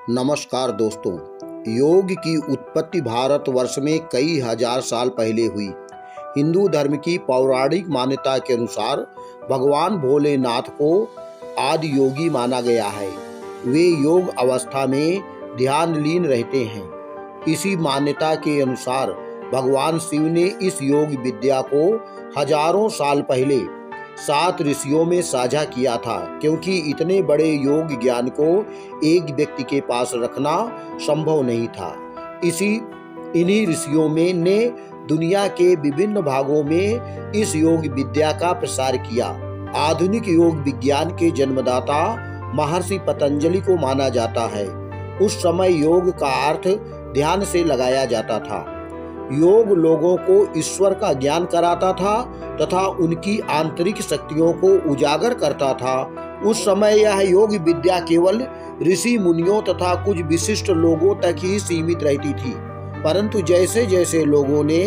नमस्कार दोस्तों। योग की उत्पत्ति भारतवर्ष में कई हजार साल पहले हुई। हिंदू धर्म की पौराणिक मान्यता के अनुसार भगवान भोलेनाथ को आदि योगी माना गया है। वे योग अवस्था में ध्यान लीन रहते हैं। इसी मान्यता के अनुसार भगवान शिव ने इस योग विद्या को हजारों साल पहले 7 ऋषियों में साझा किया था, क्योंकि इतने बड़े योग ज्ञान को एक व्यक्ति के पास रखना संभव नहीं था। इन्हीं ऋषियों में ने दुनिया के विभिन्न भागों में इस योग विद्या का प्रसार किया। आधुनिक योग विज्ञान के जन्मदाता महर्षि पतंजलि को माना जाता है। उस समय योग का अर्थ ध्यान से लगाया जाता था। योग लोगों को ईश्वर का ज्ञान कराता था तथा उनकी आंतरिक शक्तियों को उजागर करता था। उस समय यह योग विद्या केवल ऋषि मुनियों तथा कुछ विशिष्ट लोगों तक ही सीमित रहती थी, परंतु जैसे जैसे लोगों ने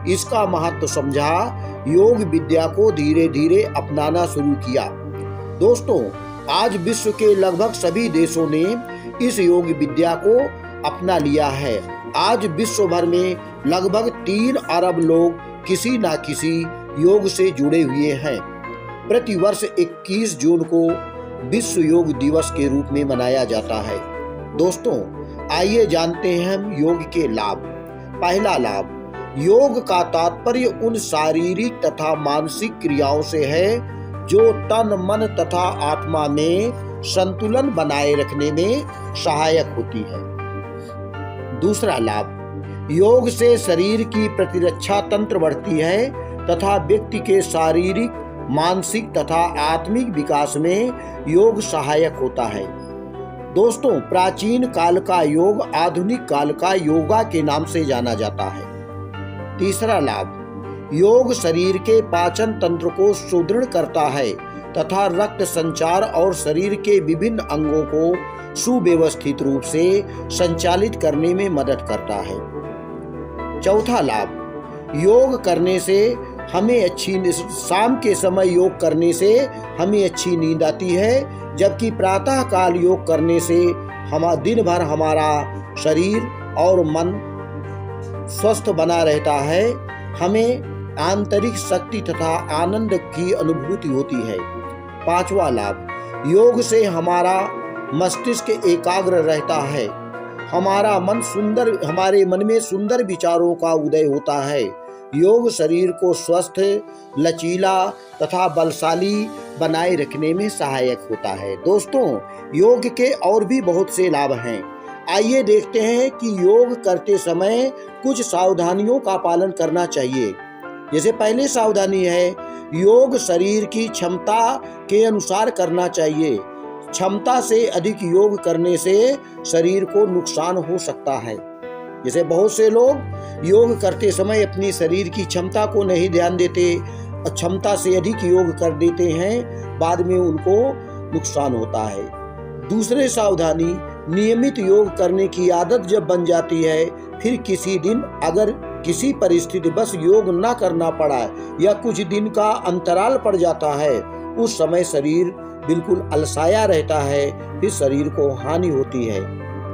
इसका महत्व समझा, योग विद्या को धीरे धीरे अपनाना शुरू किया। दोस्तों, आज विश्व के लगभग सभी देशों ने इस योग विद्या को अपना लिया है। आज विश्व भर में लगभग 3 अरब लोग किसी न किसी योग से जुड़े हुए हैं। प्रतिवर्ष 21 जून को विश्व योग दिवस के रूप में मनाया जाता है। दोस्तों, आइए जानते हैं हम योग के लाभ। पहला लाभ, योग का तात्पर्य उन शारीरिक तथा मानसिक क्रियाओं से है जो तन, मन तथा आत्मा में संतुलन बनाए रखने में सहायक होती है। दूसरा लाभ, योग से शरीर की प्रतिरक्षा तंत्र बढ़ती है तथा व्यक्ति के शारीरिक, मानसिक तथा आत्मिक विकास में योग सहायक होता है। दोस्तों, प्राचीन काल का योग आधुनिक काल का योगा के नाम से जाना जाता है। तीसरा लाभ, योग शरीर के पाचन तंत्र को सुदृढ़ करता है तथा रक्त संचार और शरीर के विभिन्न अंगों को सुव्यवस्थित रूप से संचालित करने में मदद करता है। चौथा लाभ, योग करने से हमें शाम के समय योग करने से हमें अच्छी नींद आती है, जबकि प्रातः काल योग करने से दिन भर हमारा शरीर और मन स्वस्थ बना रहता है। हमें आंतरिक शक्ति तथा आनंद की अनुभूति होती है। पांचवा लाभ, योग से हमारा मस्तिष्क एकाग्र रहता है। हमारे मन में सुंदर विचारों का उदय होता है। योग शरीर को स्वस्थ, लचीला तथा बलशाली बनाए रखने में सहायक होता है। दोस्तों, योग के और भी बहुत से लाभ हैं। आइए देखते हैं कि योग करते समय कुछ सावधानियों का पालन करना चाहिए। जैसे पहली सावधानी है, योग शरीर की क्षमता के अनुसार करना चाहिए। क्षमता से अधिक योग करने से शरीर को नुकसान हो सकता है। जैसे बहुत से लोग योग करते समय अपनी शरीर की क्षमता को नहीं ध्यान देते, क्षमता से अधिक योग कर देते हैं, बाद में उनको नुकसान होता है। दूसरी सावधानी, नियमित योग करने की आदत जब बन जाती है, फिर किसी दिन अगर किसी परिस्थिति बस योग ना करना पड़ा या कुछ दिन का अंतराल पड़ जाता है, उस समय शरीर बिल्कुल अलसाया रहता है, फिर शरीर को हानि होती है।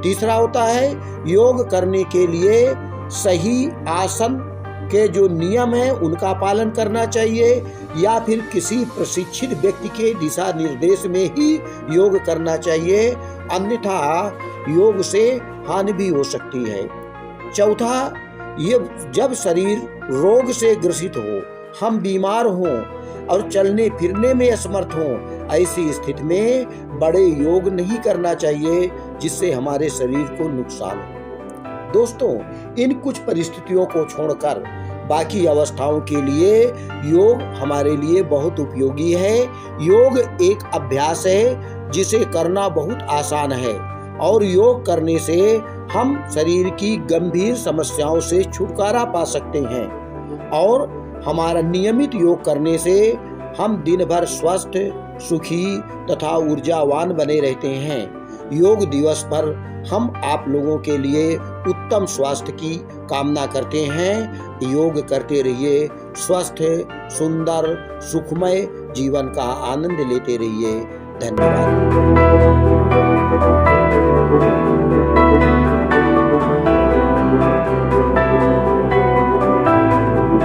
तीसरा होता है, योग करने के लिए सही आसन के जो नियम है उनका पालन करना चाहिए, या फिर किसी प्रशिक्षित व्यक्ति के दिशा निर्देश में ही योग करना चाहिए, अन्यथा योग से हानि भी हो सकती है। चौथा, ये जब शरीर रोग से ग्रसित हो, हम बीमार हों और चलने फिरने में असमर्थ हों, ऐसी स्थिति में बड़े योग नहीं करना चाहिए, जिससे हमारे शरीर को नुकसान हो। दोस्तों, इन कुछ परिस्थितियों को छोड़कर बाकी अवस्थाओं के लिए योग हमारे लिए बहुत उपयोगी है। योग एक अभ्यास है जिसे करना बहुत आसान है, और योग करने से हम शरीर की गंभीर समस्याओं से छुटकारा पा सकते हैं। और हमारा नियमित योग करने से हम दिन भर स्वस्थ, सुखी तथा ऊर्जावान बने रहते हैं। योग दिवस पर हम आप लोगों के लिए उत्तम स्वास्थ्य की कामना करते हैं। योग करते रहिए, स्वस्थ, सुंदर, सुखमय जीवन का आनंद लेते रहिए। धन्यवाद।